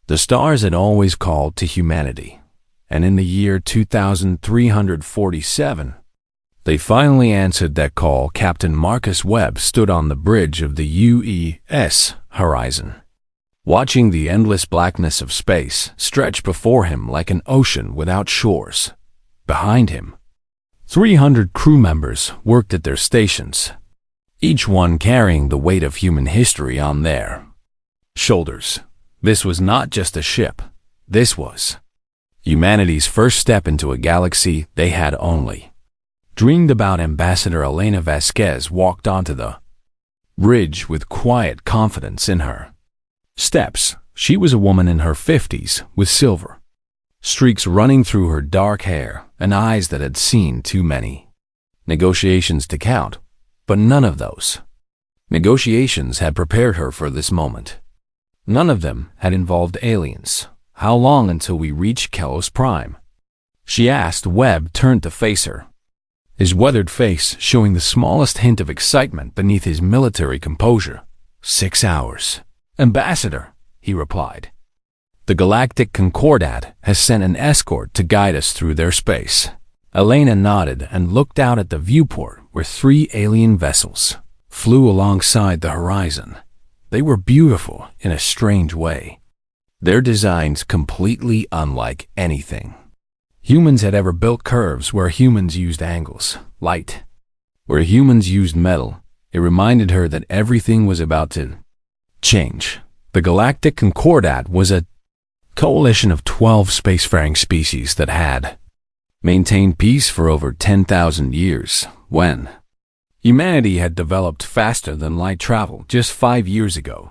The stars had always called to humanity, and in the year 2347, they finally answered that call. Captain Marcus Webb stood on the bridge of the UES Horizon, watching the endless blackness of space stretch before him like an ocean without shores. Behind him, 300 crew members worked at their stations, each one carrying the weight of human history on their shoulders. This was not just a ship. This was humanity's first step into a galaxy they had only dreamed about. Ambassador Elena Vasquez walked onto the bridge with quiet confidence in her steps. She was a woman in her 50s with silver streaks running through her dark hair and eyes that had seen too many negotiations to count, but none of those negotiations had prepared her for this moment. None of them had involved aliens. How long until we reach Kelos Prime? She asked. Webb turned to face her, his weathered face showing the smallest hint of excitement beneath his military composure. 6 hours, Ambassador, he replied. The Galactic Concordat has sent an escort to guide us through their space. Elena nodded and looked out at the viewport where 3 alien vessels flew alongside the horizon. They were beautiful in a strange way, their designs completely unlike anything humans had ever built. Curves where humans used angles, light where humans used metal. It reminded her that everything was about to change. The Galactic Concordat was a coalition of 12 spacefaring species that had maintained peace for over 10,000 years. When humanity had developed faster than light travel just 5 years ago,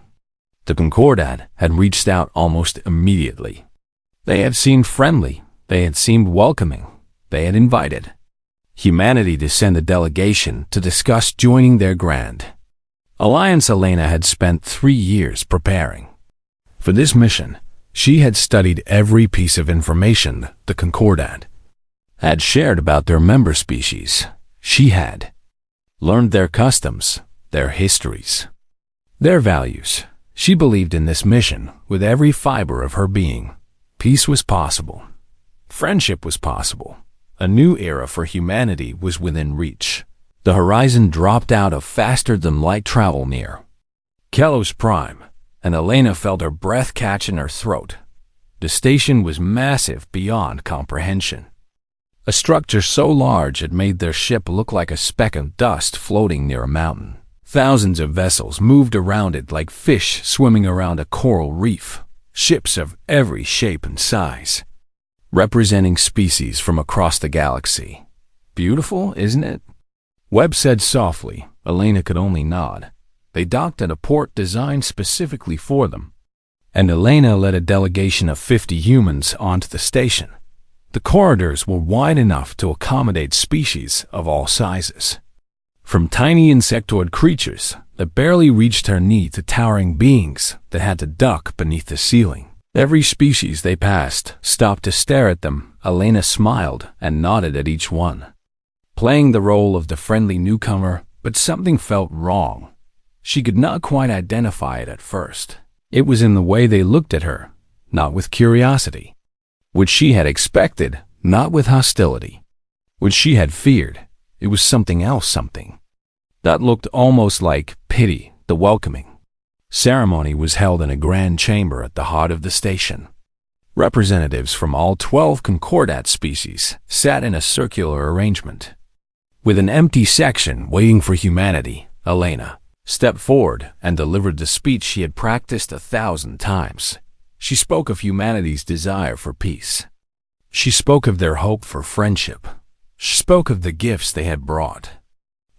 the Concordat had reached out almost immediately. They had seemed friendly. They had seemed welcoming. They had invited humanity to send a delegation to discuss joining their grand alliance. Elena had spent 3 years preparing for this mission. She had studied every piece of information the Concordat had shared about their member species. She had learned their customs, their histories, their values. She believed in this mission with every fiber of her being. Peace was possible. Friendship was possible. A new era for humanity was within reach. The horizon dropped out of faster-than-light travel near Kelos Prime, and Elena felt her breath catch in her throat. The station was massive beyond comprehension. A structure so large it made their ship look like a speck of dust floating near a mountain. Thousands of vessels moved around it like fish swimming around a coral reef. Ships of every shape and size, representing species from across the galaxy. Beautiful, isn't it? Webb said softly. Elena could only nod. They docked at a port designed specifically for them, and Elena led a delegation of 50 humans onto the station. The corridors were wide enough to accommodate species of all sizes, from tiny insectoid creatures that barely reached her knee to towering beings that had to duck beneath the ceiling. Every species they passed stopped to stare at them. Elena smiled and nodded at each one, playing the role of the friendly newcomer, but something felt wrong. She could not quite identify it at first. It was in the way they looked at her, not with curiosity, which she had expected, not with hostility, which she had feared. It was something else, something that looked almost like pity. The welcoming ceremony was held in a grand chamber at the heart of the station. Representatives from all 12 Concordat species sat in a circular arrangement. With an empty section waiting for humanity, Elena stepped forward and delivered the speech she had practiced 1,000 times. She spoke of humanity's desire for peace. She spoke of their hope for friendship. She spoke of the gifts they had brought.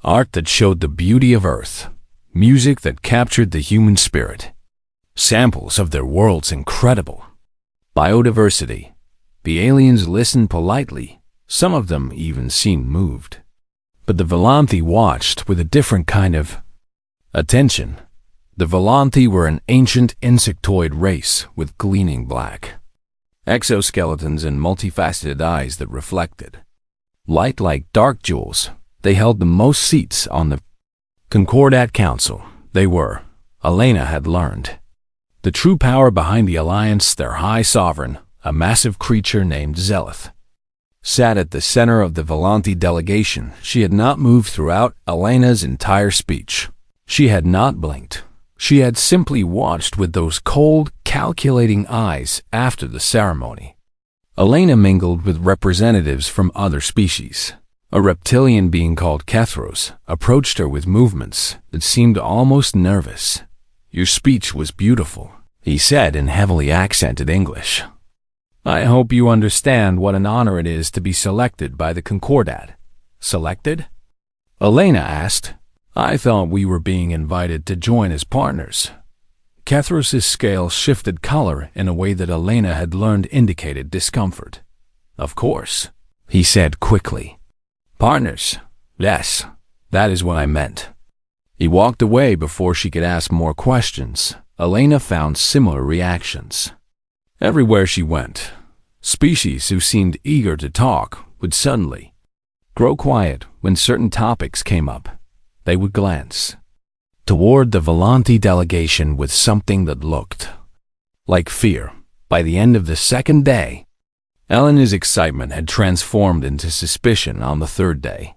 Art that showed the beauty of Earth. Music that captured the human spirit. Samples of their world's incredible biodiversity. The aliens listened politely. Some of them even seemed moved. But the Volanthi watched with a different kind of attention. The Volanthi were an ancient insectoid race with gleaming black exoskeletons and multifaceted eyes that reflected light like dark jewels. They held the most seats on the Concordat Council. They were, Elena had learned, The true power behind the alliance, their high sovereign, a massive creature named Zeleth, sat at the center of the Volanti delegation. She had not moved throughout Elena's entire speech. She had not blinked. She had simply watched with those cold, calculating eyes after the ceremony. Elena mingled with representatives from other species. A reptilian being called Kethros approached her with movements that seemed almost nervous. "Your speech was beautiful," he said in heavily accented English. "I hope you understand what an honor it is to be selected by the Concordat." "Selected?" Elena asked. "I thought we were being invited to join as partners." Kethros's scale shifted color in a way that Elena had learned indicated discomfort. "Of course," he said quickly. "Partners. Yes, that is what I meant." He walked away before she could ask more questions. Elena found similar reactions. Everywhere she went, species who seemed eager to talk would suddenly grow quiet when certain topics came up. They would glance toward the Volanti delegation with something that looked like fear. By the end of the second day, Elena's excitement had transformed into suspicion on the third day.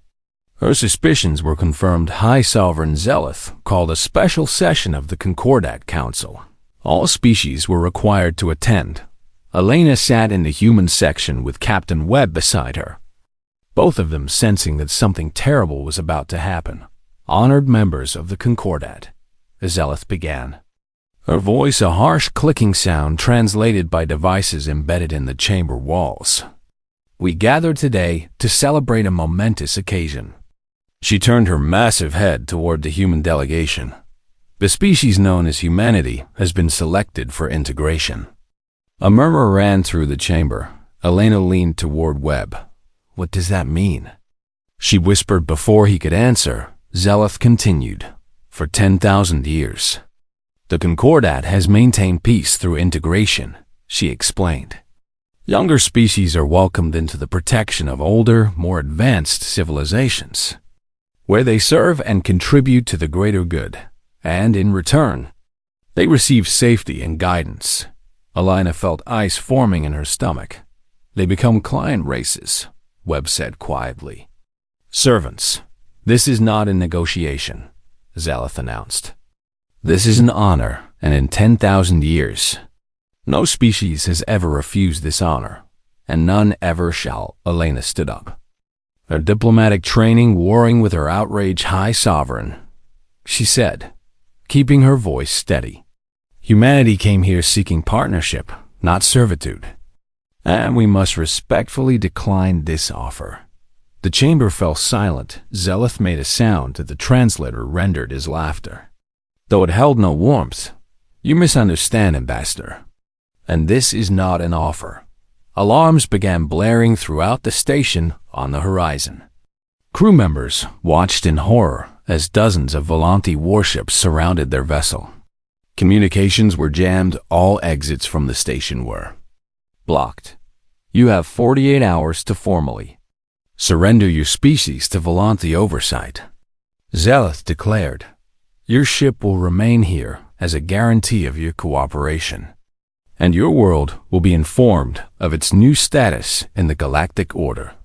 Her suspicions were confirmed. High Sovereign Zeleth called a special session of the Concordat Council. All species were required to attend. Elena sat in the human section with Captain Webb beside her, both of them sensing that something terrible was about to happen. "Honored members of the Concordat," Zeleth began. Her voice a harsh clicking sound translated by devices embedded in the chamber walls. "We gather today to celebrate a momentous occasion." She turned her massive head toward the human delegation. "The species known as humanity has been selected for integration." A murmur ran through the chamber. Elena leaned toward Webb. "What does that mean?" she whispered before he could answer. Zeleth continued. "For 10,000 years, the Concordat has maintained peace through integration," she explained. "Younger species are welcomed into the protection of older, more advanced civilizations, where they serve and contribute to the greater good, and in return, they receive safety and guidance." Elena felt ice forming in her stomach. "They become client races," Webb said quietly. "Servants. This is not a negotiation," Zeleth announced. "This is an honor, and in 10,000 years, no species has ever refused this honor, and none ever shall." Elena stood up, her diplomatic training warring with her outraged high sovereign. She said, keeping her voice steady, "Humanity came here seeking partnership, not servitude, and we must respectfully decline this offer." The chamber fell silent. Zeleth made a sound that the translator rendered as laughter, though it held no warmth. "You misunderstand, Ambassador. And this is not an offer." Alarms began blaring throughout the station on the horizon. Crew members watched in horror as dozens of Volanti warships surrounded their vessel. Communications were jammed. All exits from the station were blocked. "You have 48 hours to formally surrender your species to Volanti oversight," Zeleth declared. "Your ship will remain here as a guarantee of your cooperation, and your world will be informed of its new status in the Galactic Order."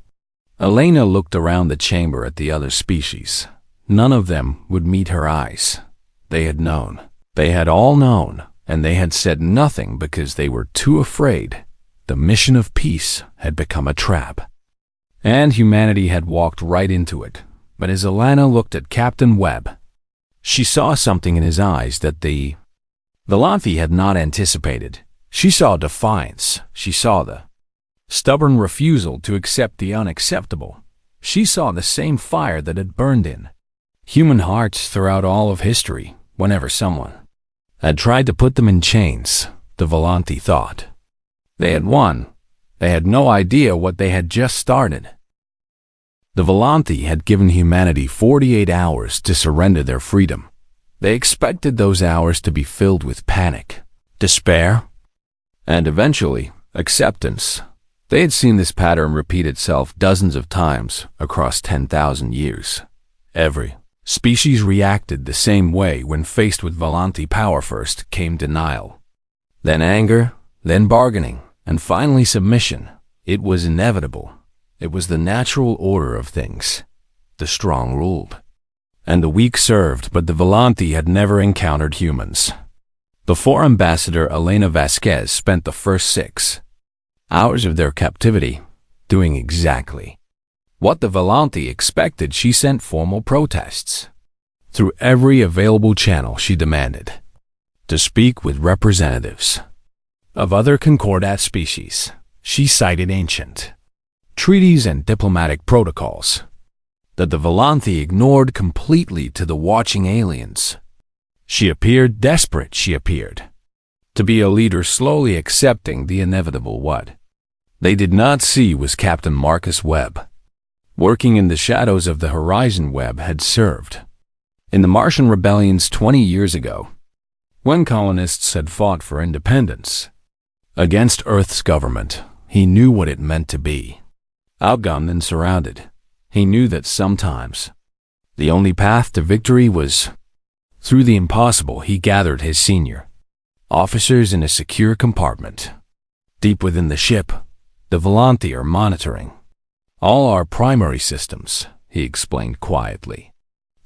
Elena looked around the chamber at the other species. None of them would meet her eyes. They had known. They had all known, and they had said nothing because they were too afraid. The mission of peace had become a trap, and humanity had walked right into it. But as Elena looked at Captain Webb, she saw something in his eyes that the Volanti had not anticipated. She saw defiance. She saw the stubborn refusal to accept the unacceptable. She saw the same fire that had burned in human hearts throughout all of history whenever someone had tried to put them in chains. The Volanti thought they had won. They had no idea what they had just started. The Volanti had given humanity 48 hours to surrender their freedom. They expected those hours to be filled with panic, despair, and eventually acceptance. They had seen this pattern repeat itself dozens of times across 10,000 years. Every species reacted the same way when faced with Volanti power. First came denial, Then anger, then bargaining, and finally submission. It was inevitable. It was the natural order of things. The strong ruled, and the weak served, but the Volanti had never encountered humans. Before Ambassador Elena Vasquez spent the first 6 hours of their captivity doing exactly what the Volanti expected. She sent formal protests. Through every available channel, she demanded to speak with representatives of other concordat species. She cited ancient treaties and diplomatic protocols that the Volanti ignored completely to the watching aliens. She appeared desperate. She appeared to be a leader slowly accepting the inevitable. What they did not see was Captain Marcus Webb. Working in the shadows of the Horizon, Webb had served in the Martian rebellions 20 years ago, when colonists had fought for independence against Earth's government. He knew what it meant to be outgunned and surrounded. He knew that sometimes the only path to victory was through the impossible. He gathered his senior officers in a secure compartment deep within the ship. The Volanti are monitoring all our primary systems, he explained quietly.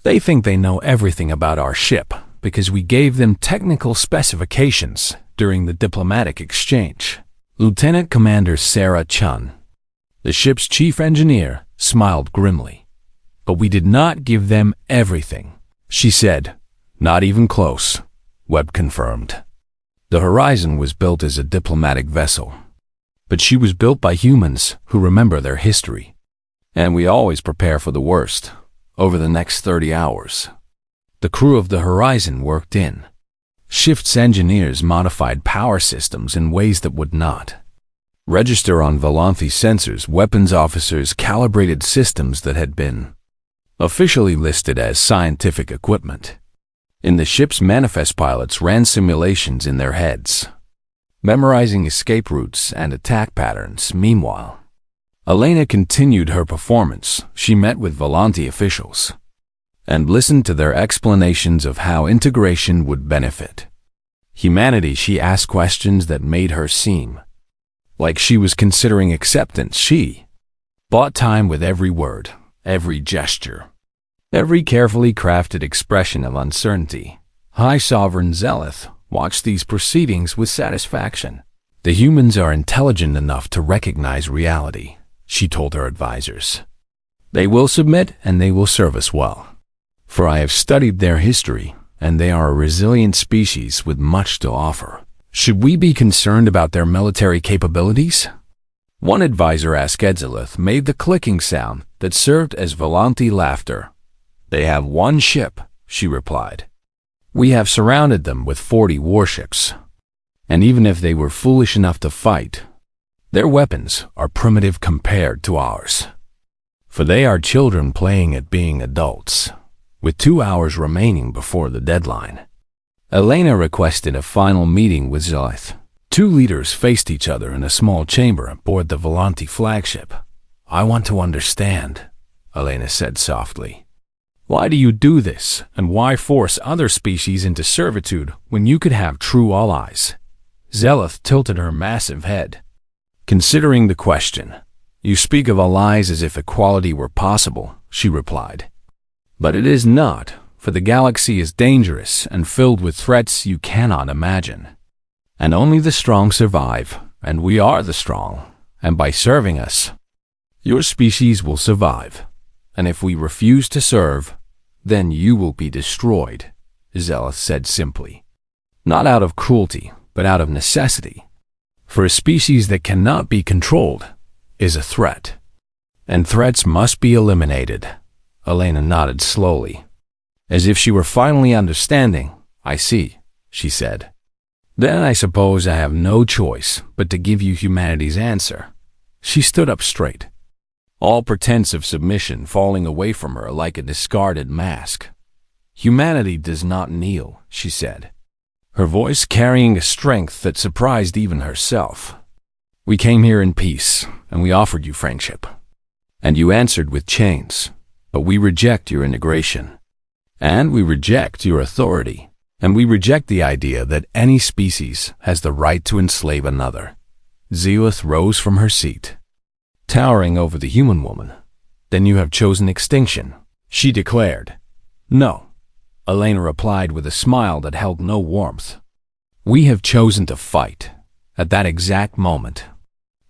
They think they know everything about our ship because we gave them technical specifications during the diplomatic exchange. Lieutenant Commander Sarah Chun, the ship's chief engineer, smiled grimly. But we did not give them everything, she said. Not even close, Webb confirmed. The Horizon was built as a diplomatic vessel, but she was built by humans who remember their history. And we always prepare for the worst. Over the next 30 hours, the crew of the Horizon worked in shifts. Engineers modified power systems in ways that would not register on Volanti sensors. Weapons officers calibrated systems that had been officially listed as scientific equipment. In the ship's manifest, pilots ran simulations in their heads, memorizing escape routes and attack patterns. Meanwhile, Elena continued her performance. She met with Volanti officials and listened to their explanations of how integration would benefit humanity. She asked questions that made her seem like she was considering acceptance. She bought time with every word, every gesture, every carefully crafted expression of uncertainty. High Sovereign Zeleth watched these proceedings with satisfaction. The humans are intelligent enough to recognize reality, she told her advisors. They will submit and they will serve us well. For I have studied their history, and they are a resilient species with much to offer. Should we be concerned about their military capabilities? One advisor asked. Zeleth made the clicking sound that served as Volanti laughter. They have one ship, she replied. We have surrounded them with 40 warships. And even if they were foolish enough to fight, their weapons are primitive compared to ours. For they are children playing at being adults. With 2 hours remaining before the deadline, Elena requested a final meeting with Zeleth. 2 leaders faced each other in a small chamber aboard the Volanti flagship. I want to understand, Elena said softly. Why do you do this, and why force other species into servitude when you could have true allies? Zeleth tilted her massive head, considering the question. You speak of allies as if equality were possible, she replied. But it is not, for the galaxy is dangerous and filled with threats you cannot imagine. And only the strong survive, and we are the strong, and by serving us, your species will survive. And if we refuse to serve, then you will be destroyed, Zeleth said simply. Not out of cruelty, but out of necessity. For a species that cannot be controlled is a threat, and threats must be eliminated. Elena nodded slowly, as if she were finally understanding. I see, she said. Then I suppose I have no choice but to give you humanity's answer. She stood up straight, all pretense of submission falling away from her like a discarded mask. Humanity does not kneel, she said, her voice carrying a strength that surprised even herself. We came here in peace, and we offered you friendship. And you answered with chains. But we reject your integration. And we reject your authority. And we reject the idea that any species has the right to enslave another. Zealous rose from her seat, towering over the human woman. Then you have chosen extinction, she declared. No, Elena replied with a smile that held no warmth. We have chosen to fight. At that exact moment,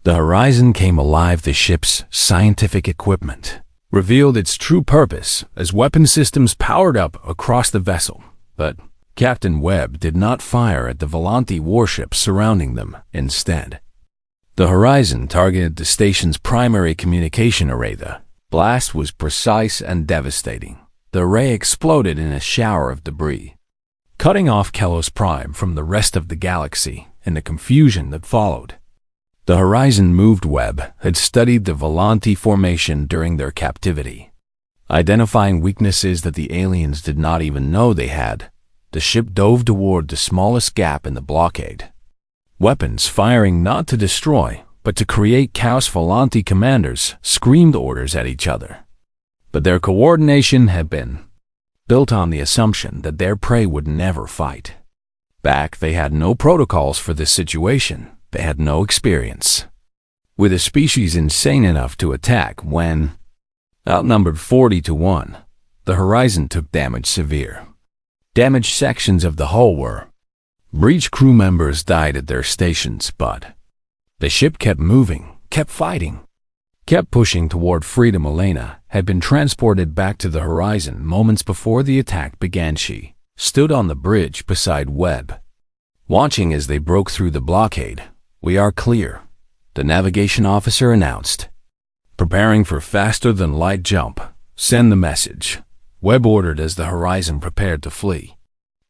the horizon came alive. The ship's scientific equipment revealed its true purpose as weapon systems powered up across the vessel. But Captain Webb did not fire at the Volanti warships surrounding them. Instead, the horizon targeted the station's primary communication array. The blast was precise and devastating. The array exploded in a shower of debris, cutting off Kelos Prime from the rest of the galaxy. In the confusion that followed, the horizon moved. Webb had studied the Volanti formation during their captivity, identifying weaknesses that the aliens did not even know they had. The ship dove toward the smallest gap in the blockade, weapons firing not to destroy, but to create chaos. Volanti commanders screamed orders at each other, but their coordination had been built on the assumption that their prey would never fight back. They had no protocols for this situation. They had no experience with a species insane enough to attack. When outnumbered 40-1, the horizon took damage. Severe damaged sections of the hull were breached. Crew members died at their stations, but the ship kept moving, kept fighting, kept pushing toward freedom. Elena had been transported back to the horizon moments before the attack began. She stood on the bridge beside Webb, watching as they broke through the blockade. We are clear, the navigation officer announced. Preparing for faster-than-light jump. Send the message, Webb ordered as the horizon prepared to flee.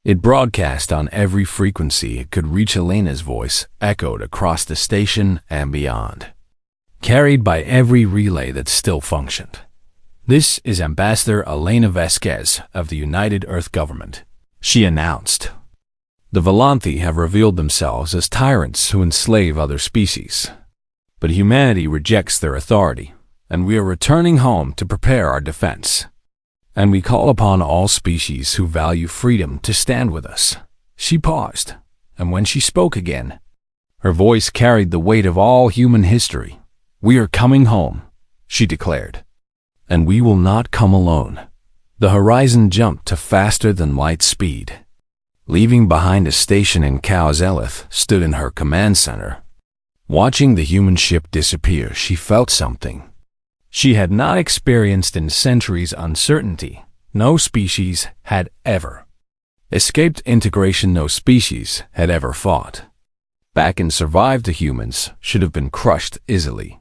It broadcast on every frequency it could reach. Elena's voice echoed across the station and beyond, carried by every relay that still functioned. This is Ambassador Elena Vasquez of the United Earth Government, she announced. The Volanti have revealed themselves as tyrants who enslave other species. But humanity rejects their authority, and we are returning home to prepare our defense. And we call upon all species who value freedom to stand with us. She paused, and when she spoke again, her voice carried the weight of all human history. We are coming home, she declared. And we will not come alone. The horizon jumped to faster-than-light speed. Leaving behind a station in Cow's Elith stood in her command center. Watching the human ship disappear, she felt something she had not experienced in centuries: uncertainty. No species had ever escaped integration. No species had ever fought back and survived. The humans should have been crushed easily.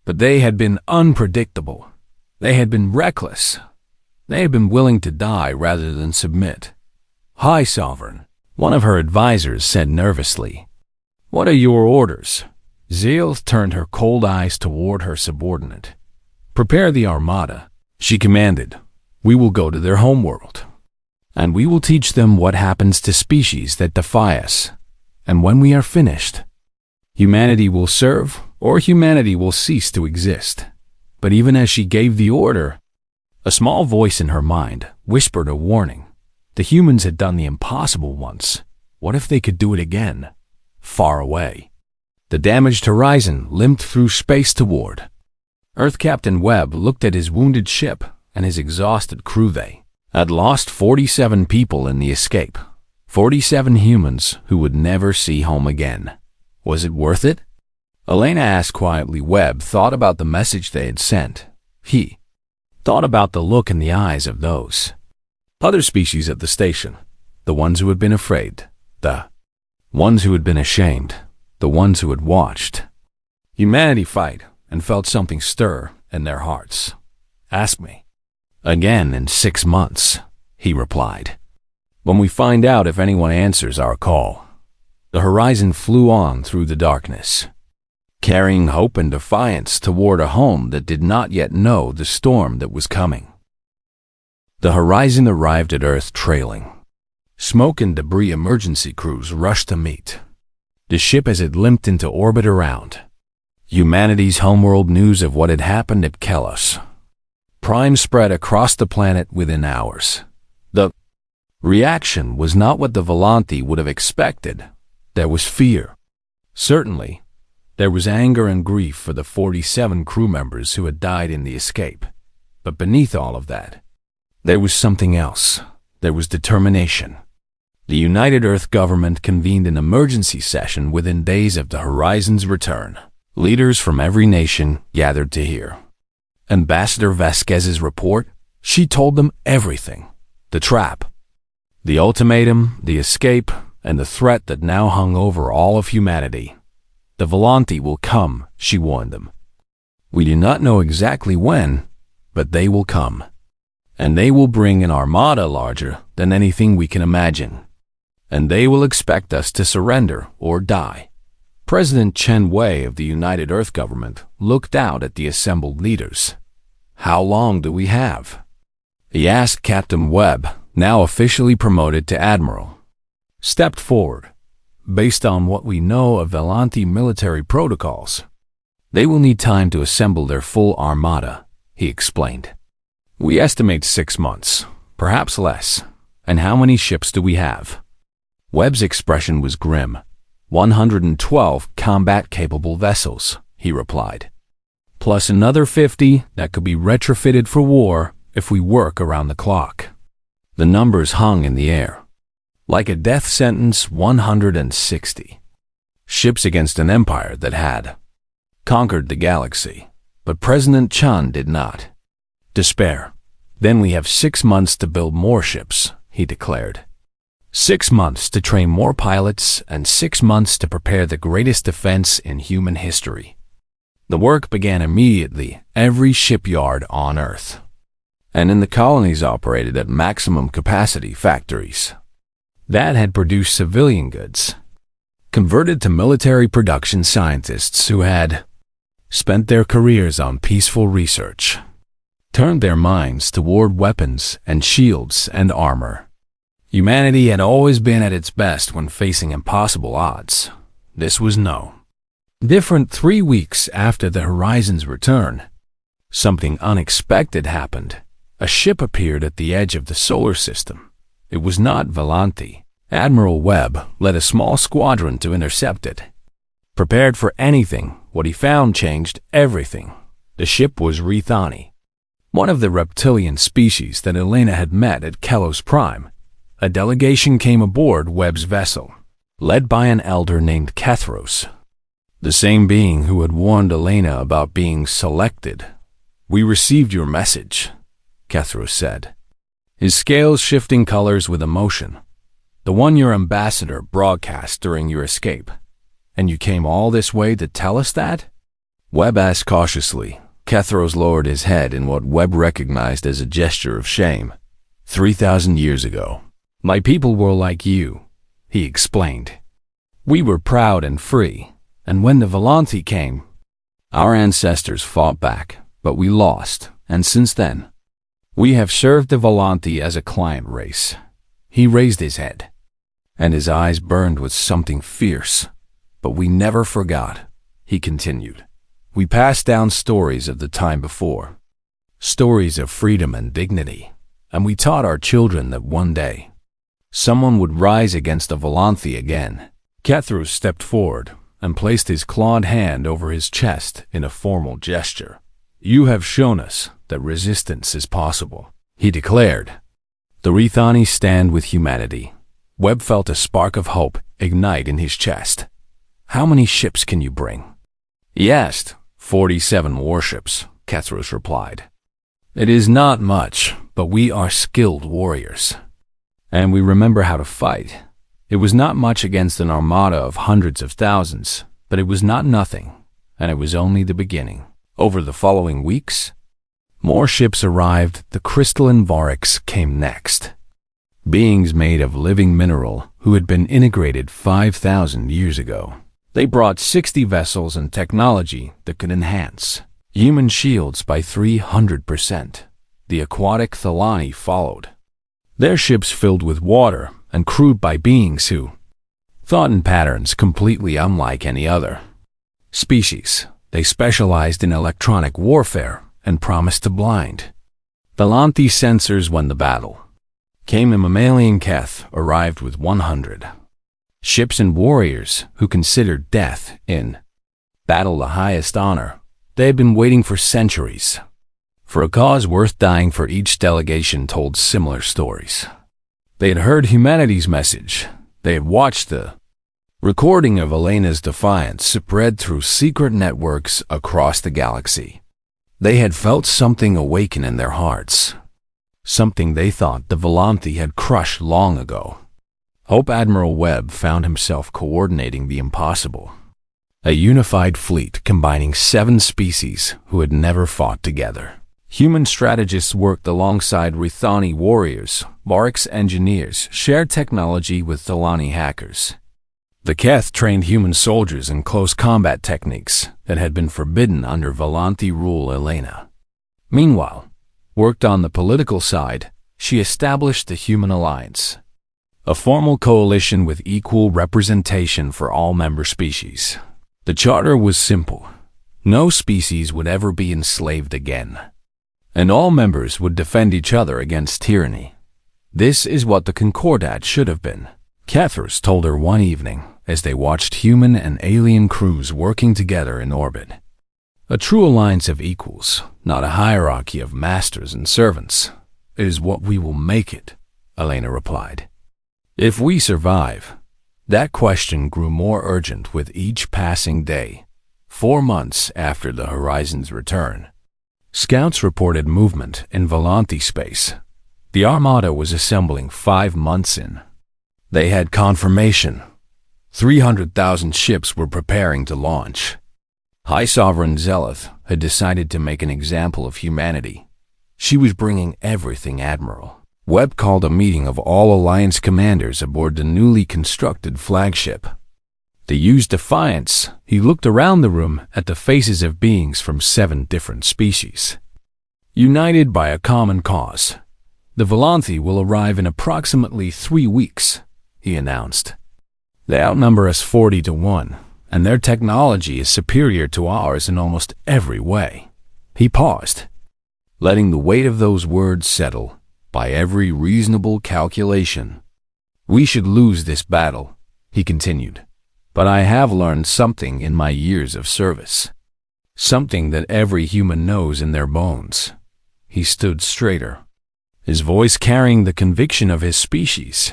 But they had been unpredictable. They had been reckless. They had been willing to die rather than submit. High Sovereign, one of her advisors said nervously. What are your orders? Zeal turned her cold eyes toward her subordinate. Prepare the armada, she commanded. We will go to their homeworld, and we will teach them what happens to species that defy us. And when we are finished, humanity will serve, or humanity will cease to exist. But even as she gave the order, a small voice in her mind whispered a warning. The humans had done the impossible once. What if they could do it again? Far away, the damaged horizon limped through space toward Earth. Captain Webb looked at his wounded ship and his exhausted crew. They had lost 47 people in the escape. 47 humans who would never see home again. Was it worth it? Elena asked quietly. Webb thought about the message they had sent. He thought about the look in the eyes of those other species at the station. The ones who had been afraid. The ones who had been ashamed. The ones who had watched humanity fight and felt something stir in their hearts. Ask me again in 6 months, he replied, when we find out if anyone answers our call. The horizon flew on through the darkness, carrying hope and defiance toward a home that did not yet know the storm that was coming. The horizon arrived at Earth trailing. Smoke and debris. Emergency crews rushed to meet the ship as it limped into orbit around humanity's homeworld. News of what had happened at Kelos Prime spread across the planet within hours. The Reaction was not what the Volanti would have expected. There was fear. Certainly, there was anger and grief for the 47 crew members who had died in the escape. But beneath all of that, there was something else. There was determination. The United Earth government convened an emergency session within days of the Horizon's return. Leaders from every nation gathered to hear Ambassador Vasquez's report. She told them everything. The trap, the ultimatum, the escape, and the threat that now hung over all of humanity. The Volanti will come, she warned them. We do not know exactly when, but they will come. And they will bring an armada larger than anything we can imagine. And they will expect us to surrender or die. President Chen Wei of the United Earth government looked out at the assembled leaders. How long do we have? He asked. Captain Webb, now officially promoted to Admiral, stepped forward. Based on what we know of Volanti military protocols, they will need time to assemble their full armada, he explained. We estimate 6 months, perhaps less. And how many ships do we have? Webb's expression was grim. 112 combat-capable vessels, he replied. Plus another 50 that could be retrofitted for war if we work around the clock. The numbers hung in the air. Like a death sentence, 160. Ships against an empire that had conquered the galaxy. But President Chen did not. Despair. Then we have 6 months to build more ships, he declared. 6 months to train more pilots and 6 months to prepare the greatest defense in human history. The work began immediately, every shipyard on Earth. And in the colonies operated at maximum capacity factories that had produced civilian goods, converted to military production scientists who had spent their careers on peaceful research, turned their minds toward weapons and shields and armor. Humanity had always been at its best when facing impossible odds. This was no different. 3 weeks after the Horizon's return, something unexpected happened. A ship appeared at the edge of the solar system. It was not Volanti. Admiral Webb led a small squadron to intercept it. Prepared for anything, what he found changed everything. The ship was Rethani, one of the reptilian species that Elena had met at Kelos Prime. A delegation came aboard Webb's vessel, led by an elder named Kethros, the same being who had warned Elena about being selected. We received your message, Kethros said, his scales shifting colors with emotion. The one your ambassador broadcast during your escape. And you came all this way to tell us that? Webb asked cautiously. Kethros lowered his head in what Webb recognized as a gesture of shame. 3,000 years ago, my people were like you, he explained. We were proud and free, and when the Volanti came, our ancestors fought back, but we lost, and since then, we have served the Volanti as a client race. He raised his head, and his eyes burned with something fierce. But we never forgot, he continued. We passed down stories of the time before, stories of freedom and dignity, and we taught our children that one day, someone would rise against the Volanti again. Kethros stepped forward and placed his clawed hand over his chest in a formal gesture. You have shown us that resistance is possible, he declared. The Rethani stand with humanity. Webb felt a spark of hope ignite in his chest. How many ships can you bring? He asked. 47 warships, Kethros replied. It is not much, but we are skilled warriors. And we remember how to fight. It was not much against an armada of hundreds of thousands, but it was not nothing, and it was only the beginning. Over the following weeks, more ships arrived. The crystalline Variks came next. Beings made of living mineral who had been integrated 5,000 years ago. They brought 60 vessels and technology that could enhance human shields by 300%. The aquatic Thalani followed. Their ships filled with water and crewed by beings who thought in patterns completely unlike any other species. They specialized in electronic warfare and promised to blind Volanti sensors when the battle came a mammalian Keth arrived with 100 ships and warriors who considered death in battle the highest honor. They had been waiting for centuries for a cause worth dying for. Each delegation told similar stories. They had heard humanity's message. They had watched the recording of Elena's defiance spread through secret networks across the galaxy. They had felt something awaken in their hearts, something they thought the Volanthi had crushed long ago. Hope Admiral Webb found himself coordinating the impossible. A unified fleet combining 7 species who had never fought together. Human strategists worked alongside Rithani warriors, Barks engineers, shared technology with Thalani hackers. The Keth trained human soldiers in close combat techniques that had been forbidden under Volanthi rule. Elena, meanwhile, worked on the political side. She established the Human Alliance, a formal coalition with equal representation for all member species. The charter was simple. No species would ever be enslaved again, and all members would defend each other against tyranny. This is what the Concordat should have been, Kethers told her one evening as they watched human and alien crews working together in orbit. A true alliance of equals, not a hierarchy of masters and servants, is what we will make it, Elena replied. If we survive. That question grew more urgent with each passing day. 4 months after the Horizon's return, scouts reported movement in Volanthi space. The Armada was assembling 5 months in. They had confirmation. 300,000 ships were preparing to launch. High Sovereign Zeleth had decided to make an example of humanity. She was bringing everything, Admiral. Webb called a meeting of all Alliance commanders aboard the newly constructed flagship. To use defiance, he looked around the room at the faces of beings from 7 different species. United by a common cause, the Volanthi will arrive in approximately 3 weeks, he announced. They outnumber us 40 to 1, and their technology is superior to ours in almost every way. He paused, letting the weight of those words settle. By every reasonable calculation, we should lose this battle, he continued. But I have learned something in my years of service. Something that every human knows in their bones. He stood straighter, his voice carrying the conviction of his species.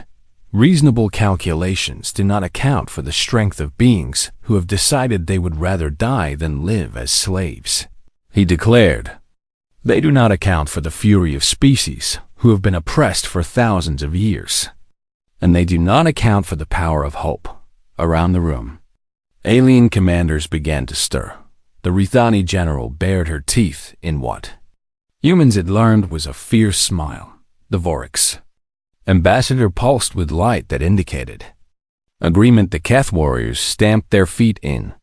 Reasonable calculations do not account for the strength of beings who have decided they would rather die than live as slaves, he declared. They do not account for the fury of species who have been oppressed for thousands of years. And they do not account for the power of hope. Around the room, alien commanders began to stir. The Rithani general bared her teeth in what humans had learned was a fierce smile. The Vorix ambassador pulsed with light that indicated agreement. The Keth warriors stamped their feet in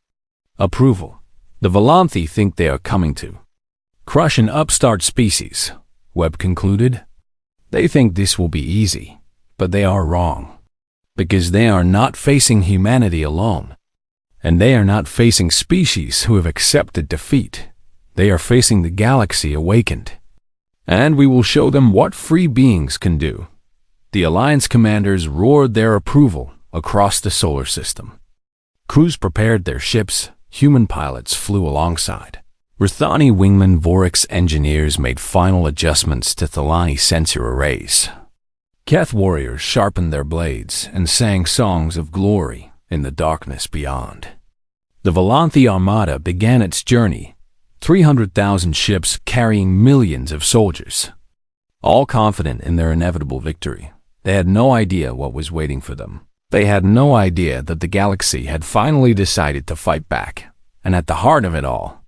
approval. The Volanthi think they are coming to crush an upstart species, Webb concluded. They think this will be easy, but they are wrong. Because they are not facing humanity alone, and they are not facing species who have accepted defeat. They are facing the galaxy awakened. And we will show them what free beings can do. The Alliance commanders roared their approval across the solar system. Crews prepared their ships. Human pilots flew alongside. Rithani wingman Vorix engineers made final adjustments to Thalani sensor arrays. Keth warriors sharpened their blades and sang songs of glory in the darkness beyond. The Volanthi Armada began its journey, 300,000 ships carrying millions of soldiers. All confident in their inevitable victory, they had no idea what was waiting for them. They had no idea that the galaxy had finally decided to fight back, and at the heart of it all,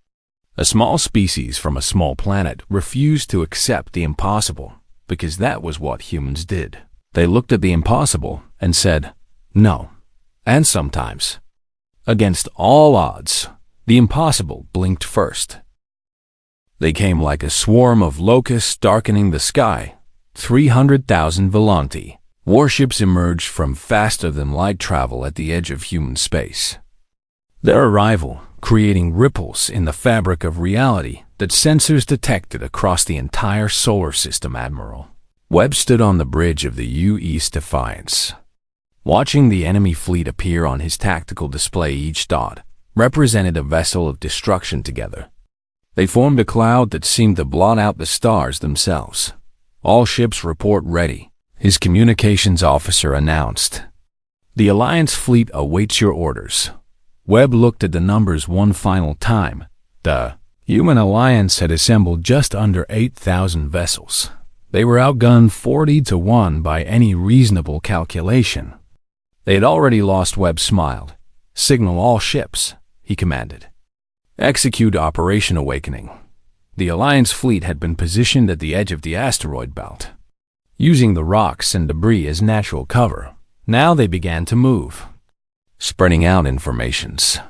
a small species from a small planet refused to accept the impossible, because that was what humans did. They looked at the impossible and said, no. And sometimes, against all odds, the impossible blinked first. They came like a swarm of locusts darkening the sky. 300,000 Volanthi warships emerged from faster-than-light travel at the edge of human space. Their arrival creating ripples in the fabric of reality that sensors detected across the entire solar system, Admiral. Webb stood on the bridge of the U.S. Defiance, watching the enemy fleet appear on his tactical display. Each dot represented a vessel of destruction together. They formed a cloud that seemed to blot out the stars themselves. "All ships report ready," his communications officer announced. "The Alliance fleet awaits your orders." Webb looked at the numbers one final time. The Human Alliance had assembled just under 8,000 vessels. They were outgunned 40-1 by any reasonable calculation. They had already lost. Webb smiled. "Signal all ships," he commanded. "Execute Operation Awakening." The Alliance fleet had been positioned at the edge of the asteroid belt, using the rocks and debris as natural cover. Now they began to move, spreading out informations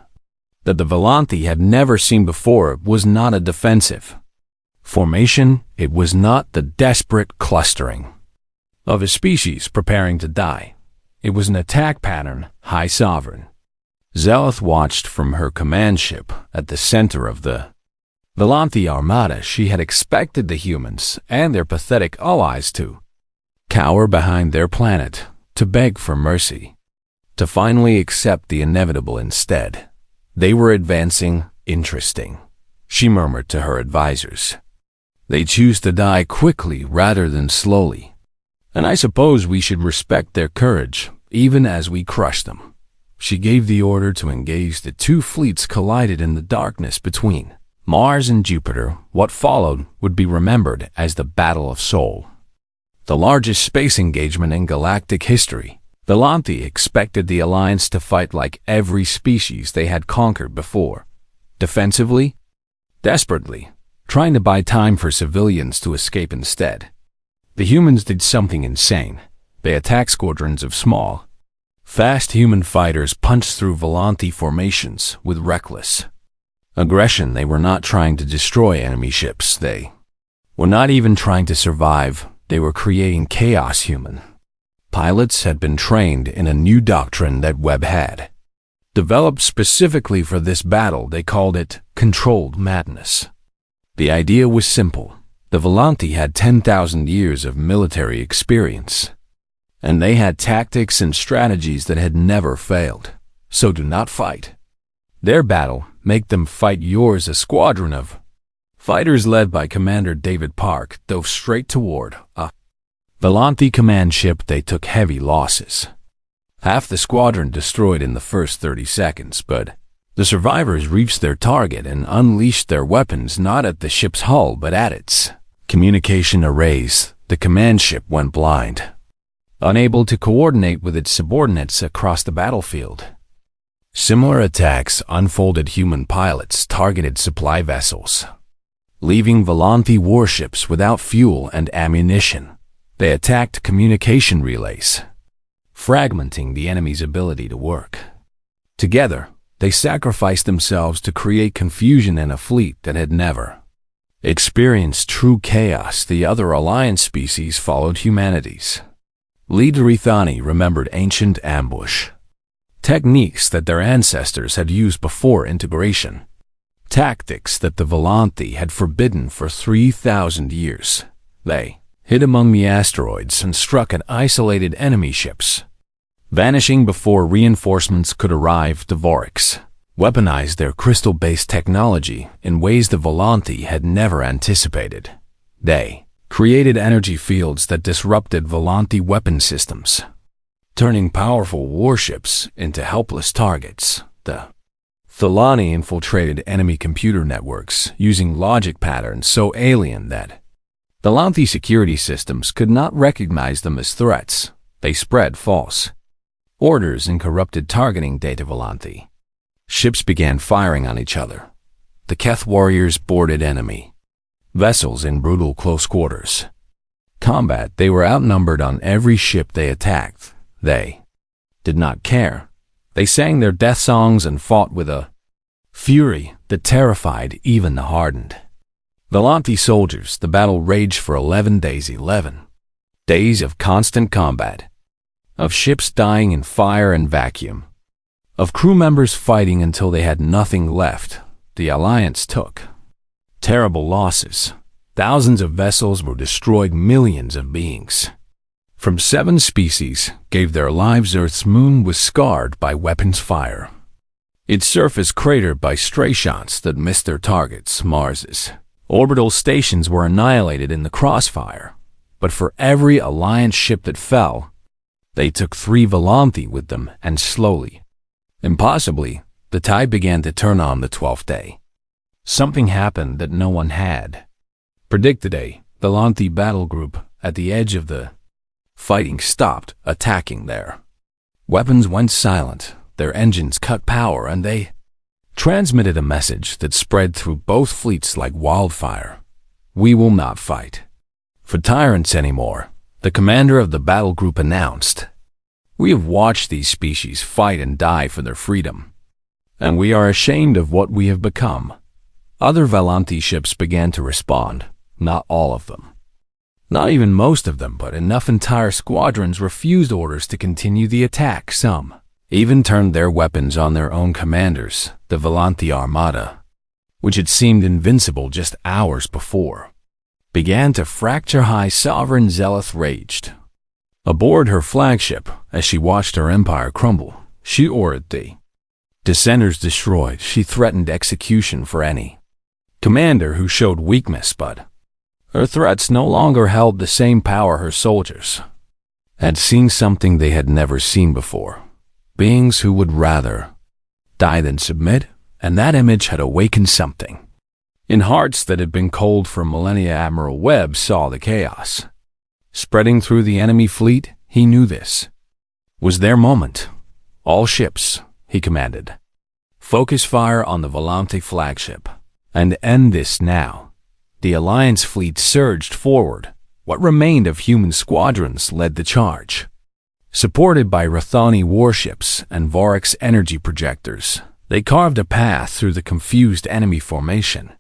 that the Volanthi had never seen before. It was not a defensive formation. It was not the desperate clustering of a species preparing to die. It was an attack pattern. High Sovereign Zelith watched from her command ship at the center of the Volanthi armada. She had expected the humans and their pathetic allies to cower behind their planet, to beg for mercy, to finally accept the inevitable. Instead, they were advancing. "Interesting," she murmured to her advisors. "They choose to die quickly rather than slowly. And I suppose we should respect their courage, even as we crush them." She gave the order to engage. The two fleets collided in the darkness between Mars and Jupiter. What followed would be remembered as the Battle of Sol, the largest space engagement in galactic history. The Volanthi expected the Alliance to fight like every species they had conquered before, defensively, desperately, trying to buy time for civilians to escape. Instead, the humans did something insane. They attacked squadrons of small, fast human fighters, punched through Volanthi formations with reckless aggression. They were not trying to destroy enemy ships. They were not even trying to survive. They were creating chaos. Human pilots had been trained in a new doctrine that Webb had developed specifically for this battle. They called it controlled madness. The idea was simple. The Volanthi had 10,000 years of military experience, and they had tactics and strategies that had never failed. So do not fight their battle, make them fight yours. A squadron of fighters led by Commander David Park dove straight toward a Volanthi command ship. They took heavy losses. Half the squadron destroyed in the first 30 seconds, but the survivors reached their target and unleashed their weapons not at the ship's hull but at its communication arrays. The command ship went blind, unable to coordinate with its subordinates across the battlefield. Similar attacks unfolded. Human pilots targeted supply vessels, leaving Volanthi warships without fuel and ammunition. They attacked communication relays, fragmenting the enemy's ability to work together. They sacrificed themselves to create confusion in a fleet that had never experienced true chaos. The other Alliance species followed humanity's lead. Rithani remembered ancient ambush techniques that their ancestors had used before integration, tactics that the Volanthi had forbidden for 3,000 years. They hid among the asteroids and struck at isolated enemy ships, vanishing before reinforcements could arrive. The Vorix weaponized their crystal-based technology in ways the Volanthi had never anticipated. They created energy fields that disrupted Volanthi weapon systems, turning powerful warships into helpless targets. The Thalani infiltrated enemy computer networks using logic patterns so alien that Volanthi security systems could not recognize them as threats. They spread false orders and corrupted targeting data. Volanthi ships began firing on each other. The Keth warriors boarded enemy vessels in brutal close quarters combat. They were outnumbered on every ship they attacked. They did not care. They sang their death songs and fought with a fury that terrified even the hardened Volanthi soldiers. The battle raged for 11 days. 11 days of constant combat, of ships dying in fire and vacuum, of crew members fighting until they had nothing left. The Alliance took terrible losses. thousands of vessels were destroyed, millions of beings from 7 species gave their lives. Earth's moon was scarred by weapons fire, its surface cratered by stray shots that missed their targets. Mars's orbital stations were annihilated in the crossfire, but for every Alliance ship that fell, they took 3 Volanthi with them, and slowly, impossibly, the tide began to turn on the 12th day. Something happened that no one had predicted. A Volanthi battle group at the edge of the fighting stopped attacking. Their weapons went silent, their engines cut power, and they transmitted a message that spread through both fleets like wildfire. "We will not fight for tyrants anymore," the commander of the battle group announced. "We have watched these species fight and die for their freedom, and we are ashamed of what we have become." Other Volanthi ships began to respond. Not all of them, not even most of them, but enough. Entire squadrons refused orders to continue the attack. Some even turned their weapons on their own commanders. The Volanthi Armada, which had seemed invincible just hours before, began to fracture. High Sovereign Zelith raged aboard her flagship as she watched her empire crumble. She ordered the dissenters destroyed. She threatened execution for any commander who showed weakness, but her threats no longer held the same power. Her soldiers had seen something they had never seen before. Beings who would rather die than submit, and that image had awakened something in hearts that had been cold for millennia. Admiral Webb saw the chaos spreading through the enemy fleet. He knew this was their moment. "All ships," he commanded, "focus fire on the Volanthi flagship and end this now." The Alliance fleet surged forward. What remained of human squadrons led the charge, supported by Rathani warships and Vorax energy projectors. They carved a path through the confused enemy formation.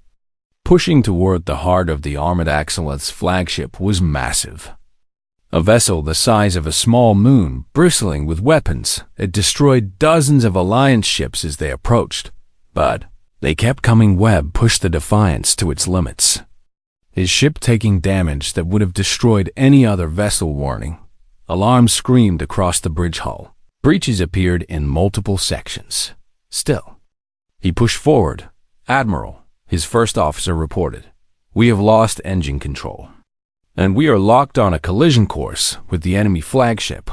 Pushing toward the heart of the armored Axolith's flagship was massive. A vessel the size of a small moon, bristling with weapons. It destroyed dozens of Alliance ships as they approached, but they kept coming. Webb pushed the Defiance to its limits, his ship taking damage that would have destroyed any other vessel. Warning alarms screamed across the bridge hull. Breaches appeared in multiple sections. Still, he pushed forward. "Admiral," his first officer reported, "we have lost engine control, and we are locked on a collision course with the enemy flagship."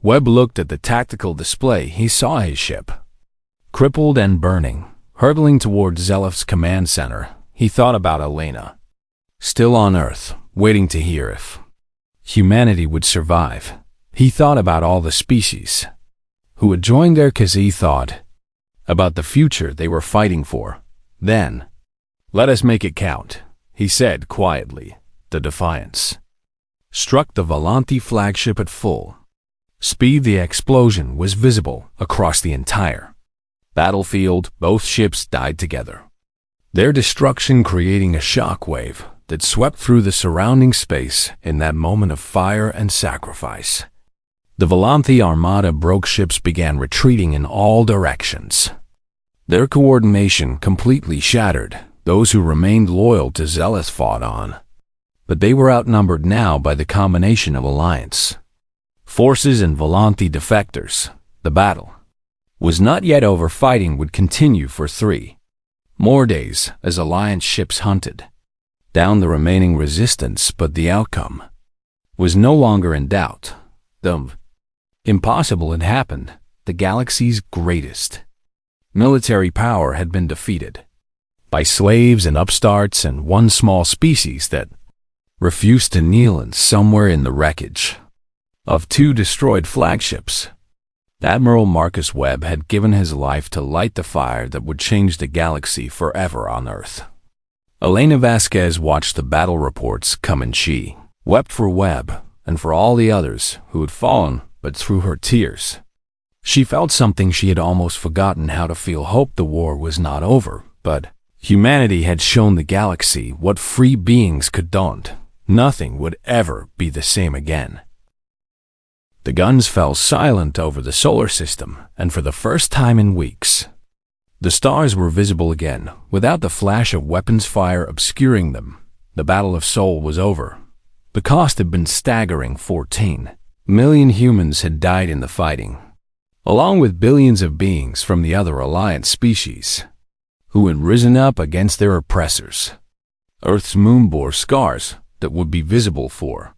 Webb looked at the tactical display. He saw his ship, crippled and burning, hurtling toward Zelith's command center. He thought about Elena, still on Earth, waiting to hear if humanity would survive. He thought about all the species who had joined there, because he thought about the future they were fighting for. Then, "Let us make it count," he said quietly. The Defiance struck the Volanthi flagship at full speed. The explosion was visible across the entire battlefield. Both ships died together, their destruction creating a shockwave that swept through the surrounding space. In that moment of fire and sacrifice, the Volanthi Armada broke. Ships began retreating in all directions, their coordination completely shattered. Those who remained loyal to Zelith fought on, but they were outnumbered now by the combination of Alliance forces and Volanthi defectors. The battle was not yet over. Fighting would continue for 3 more days as Alliance ships hunted down the remaining resistance, but the outcome was no longer in doubt. The impossible had happened. The galaxy's greatest military power had been defeated by slaves and upstarts and one small species that refused to kneel. And somewhere in the wreckage of 2 destroyed flagships, Admiral Marcus Webb had given his life to light the fire that would change the galaxy forever on Earth. Elena Vasquez watched the battle reports come, and she wept for Webb and for all the others who had fallen. But through her tears, she felt something she had almost forgotten how to feel: hope. The war was not over, but humanity had shown the galaxy what free beings could do. Nothing would ever be the same again. The guns fell silent over the solar system, and for the first time in weeks, the stars were visible again, without the flash of weapons fire obscuring them. The Battle of Sol was over. The cost had been staggering. 14 million humans had died in the fighting, along with billions of beings from the other Alliance species who had risen up against their oppressors. Earth's moon bore scars that would be visible for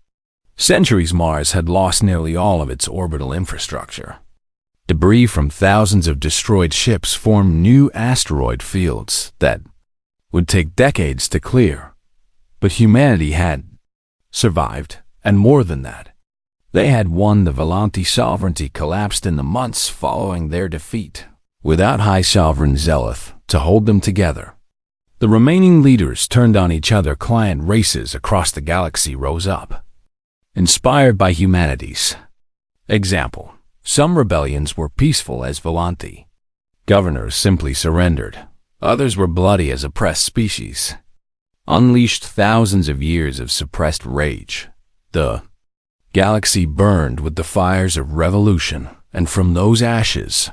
centuries. Mars had lost nearly all of its orbital infrastructure. Debris from thousands of destroyed ships formed new asteroid fields that would take decades to clear. But humanity had survived, and more than that, they had won. The Volanti sovereignty collapsed in the months following their defeat, without High Sovereign Zeleth to hold them together. The remaining leaders turned on each other. Client races across the galaxy rose up, inspired by humanity's example. Some rebellions were peaceful as Volanti governors simply surrendered. Others were bloody as oppressed species unleashed thousands of years of suppressed rage. The galaxy burned with the fires of revolution, and from those ashes,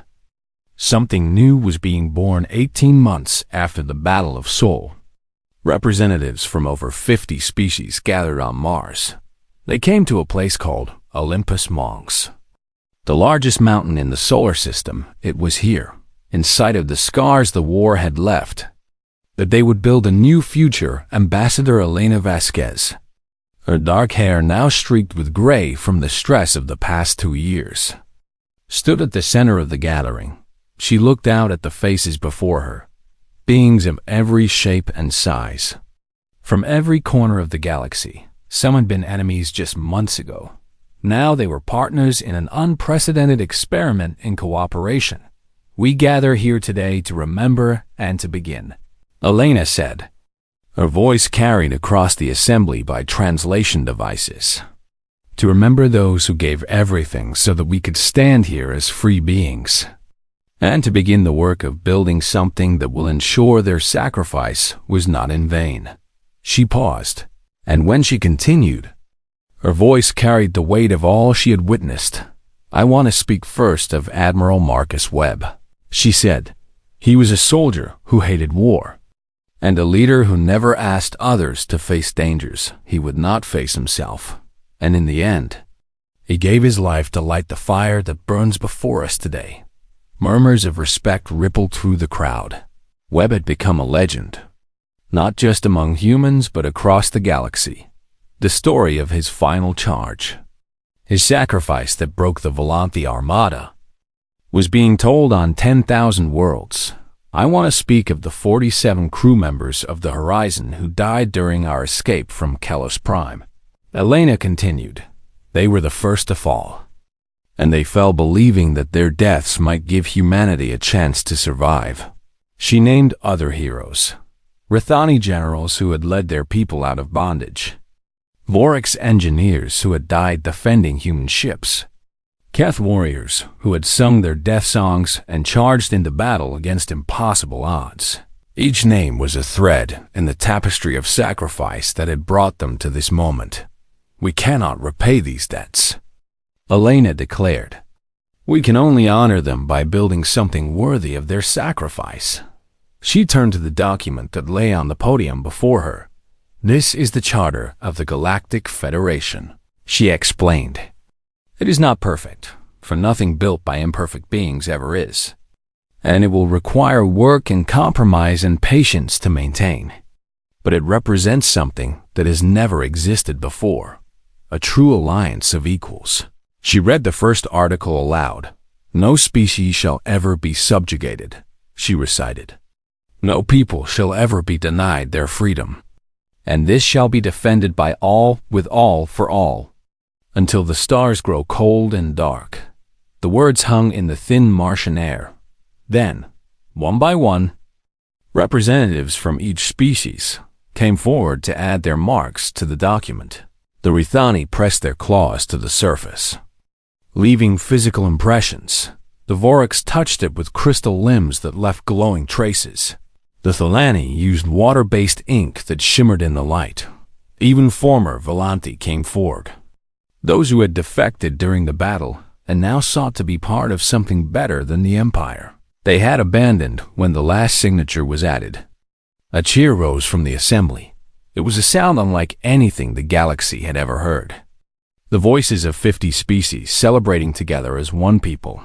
something new was being born. 18 months after the Battle of Sol, representatives from over 50 species gathered on Mars. They came to a place called Olympus Mons, the largest mountain in the solar system. It was here, in sight of the scars the war had left, that they would build a new future. Ambassador Elena Vasquez, her dark hair now streaked with gray from the stress of the past 2 years, stood at the center of the gathering. She looked out at the faces before her, beings of every shape and size, from every corner of the galaxy. Some had been enemies just months ago. Now they were partners in an unprecedented experiment in cooperation. We gather here today to remember and to begin, Elena said, her voice carried across the assembly by translation devices. To remember those who gave everything so that we could stand here as free beings, and to begin the work of building something that will ensure their sacrifice was not in vain. She paused, and when she continued, her voice carried the weight of all she had witnessed. I want to speak first of Admiral Marcus Webb, she said. He was a soldier who hated war, and a leader who never asked others to face dangers he would not face himself. And in the end, he gave his life to light the fire that burns before us today. Murmurs of respect rippled through the crowd. Webb had become a legend, not just among humans but across the galaxy. The story of his final charge, his sacrifice that broke the Volanti Armada, was being told on 10,000 worlds. I want to speak of the 47 crew members of the Horizon who died during our escape from Kelos Prime. Elena continued. They were the first to fall, and they fell believing that their deaths might give humanity a chance to survive. She named other heroes, Rithani generals who had led their people out of bondage, Vorax engineers who had died defending human ships, Keth warriors who had sung their death songs and charged into battle against impossible odds. Each name was a thread in the tapestry of sacrifice that had brought them to this moment. We cannot repay these debts, Elena declared. We can only honor them by building something worthy of their sacrifice. She turned to the document that lay on the podium before her. This is the Charter of the Galactic Federation, she explained. It is not perfect, for nothing built by imperfect beings ever is, and it will require work and compromise and patience to maintain. But it represents something that has never existed before, a true alliance of equals. She read the first article aloud. No species shall ever be subjugated, she recited. No people shall ever be denied their freedom, and this shall be defended by all, with all, for all, until the stars grow cold and dark. The words hung in the thin Martian air. Then, one by one, representatives from each species came forward to add their marks to the document. The Rithani pressed their claws to the surface, leaving physical impressions. The Vorax touched it with crystal limbs that left glowing traces. The Thalani used water-based ink that shimmered in the light. Even former Volanti came forward, those who had defected during the battle and now sought to be part of something better than the Empire. They had abandoned when the last signature was added. A cheer rose from the assembly. It was a sound unlike anything the galaxy had ever heard. The voices of 50 species celebrating together as one people.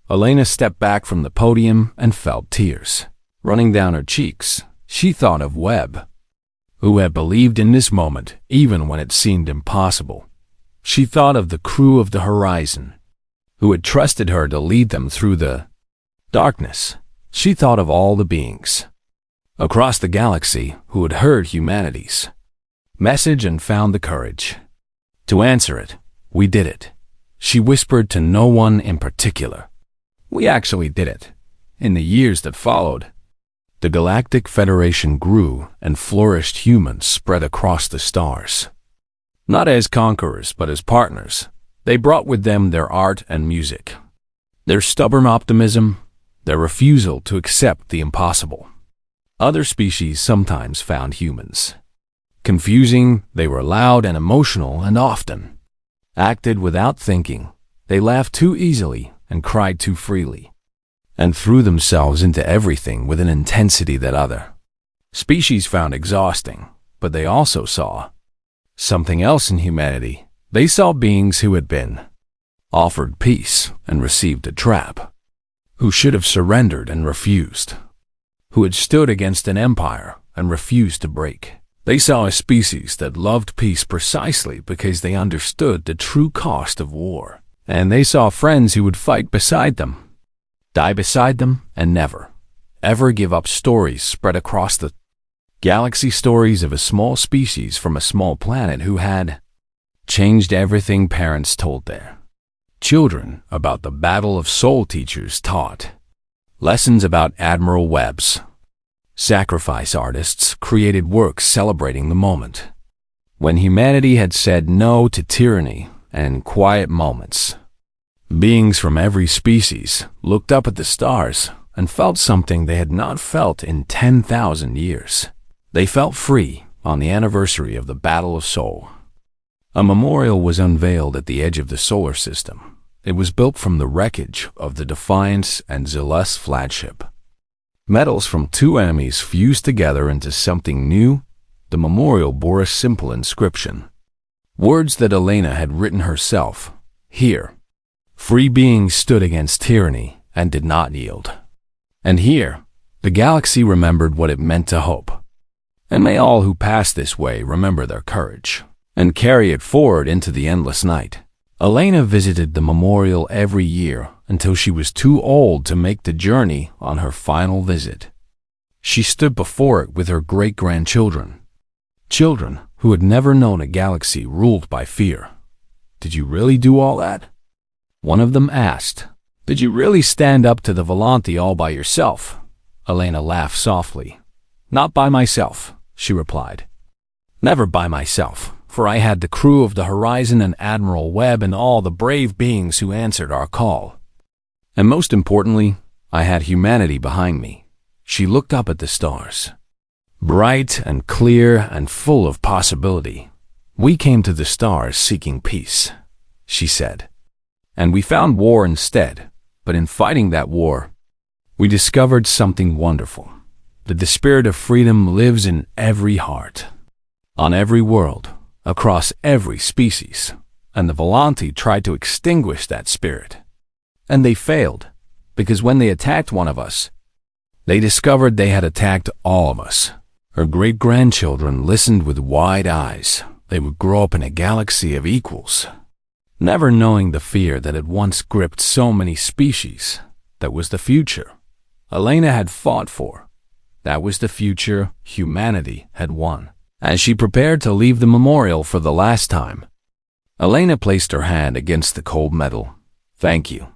Elena stepped back from the podium and felt tears running down her cheeks. She thought of Webb, who had believed in this moment even when it seemed impossible. She thought of the crew of the Horizon, who had trusted her to lead them through the darkness. She thought of all the beings across the galaxy who had heard humanity's message and found the courage to answer it. We did it, she whispered to no one in particular. We actually did it. In the years that followed, the Galactic Federation grew and flourished. Humans spread across the stars, not as conquerors but as partners. They brought with them their art and music, their stubborn optimism, their refusal to accept the impossible. Other species sometimes found humans confusing. They were loud and emotional and often acted without thinking. They laughed too easily and cried too freely, and threw themselves into everything with an intensity that other species found exhausting. But they also saw something else in humanity. They saw beings who had been offered peace and received a trap, who should have surrendered and refused, who had stood against an empire and refused to break. They saw a species that loved peace precisely because they understood the true cost of war. And they saw friends who would fight beside them, die beside them, and never, ever give up. Stories spread across the galaxy, stories of a small species from a small planet who had changed everything. Parents told their children about the battle of soul. Teachers taught lessons about Admiral Webb's sacrifice. Artists created works celebrating the moment when humanity had said no to tyranny. And in quiet moments, beings from every species looked up at the stars and felt something they had not felt in 10,000 years. They felt free. On the anniversary of the Battle of Soul, a memorial was unveiled at the edge of the solar system. It was built from the wreckage of the Defiance and Zealous flagship. Metals from two enemies fused together into something new. The memorial bore a simple inscription, words that Elena had written herself. Here, free beings stood against tyranny and did not yield. And here, the galaxy remembered what it meant to hope. And may all who pass this way remember their courage and carry it forward into the endless night. Elena visited the memorial every year until she was too old to make the journey on her final visit. She stood before it with her great-grandchildren, children who had never known a galaxy ruled by fear. Did you really do all that? One of them asked. Did you really stand up to the Volanti all by yourself? Elena laughed softly. Not by myself, she replied. Never by myself, for I had the crew of the Horizon and Admiral Webb and all the brave beings who answered our call. And most importantly, I had humanity behind me. She looked up at the stars, bright and clear and full of possibility. We came to the stars seeking peace, she said. And we found war instead. But in fighting that war, we discovered something wonderful. That the spirit of freedom lives in every heart, on every world, across every species. And the Volanti tried to extinguish that spirit. And they failed, because when they attacked one of us, they discovered they had attacked all of us. Her great-grandchildren listened with wide eyes. They would grow up in a galaxy of equals, never knowing the fear that had once gripped so many species. That was the future Elena had fought for. That was the future humanity had won. As she prepared to leave the memorial for the last time, Elena placed her hand against the cold metal. Thank you,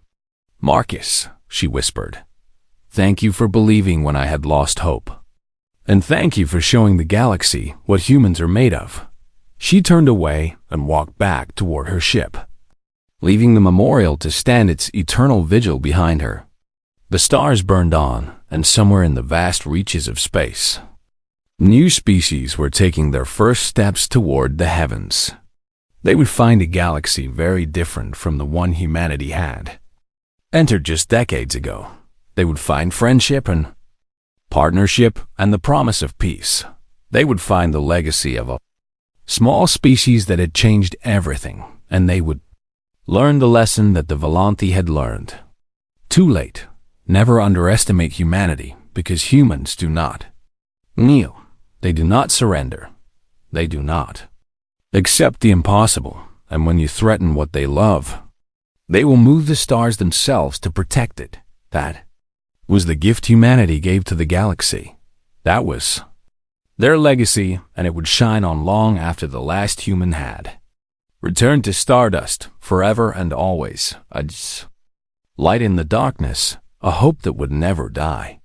Marcus, she whispered. Thank you for believing when I had lost hope. And thank you for showing the galaxy what humans are made of. She turned away and walked back toward her ship, leaving the memorial to stand its eternal vigil behind her. The stars burned on, and somewhere in the vast reaches of space, new species were taking their first steps toward the heavens. They would find a galaxy very different from the one humanity had entered just decades ago. They would find friendship and partnership and the promise of peace. They would find the legacy of a small species that had changed everything, and they would learn the lesson that the Volanthi had learned. Too late. Never underestimate humanity, because humans do not kneel. They do not surrender. They do not accept the impossible, and when you threaten what they love, they will move the stars themselves to protect it. That was the gift humanity gave to the galaxy. That was their legacy, and it would shine on long after the last human had returned to stardust, forever and always. A light in the darkness, a hope that would never die.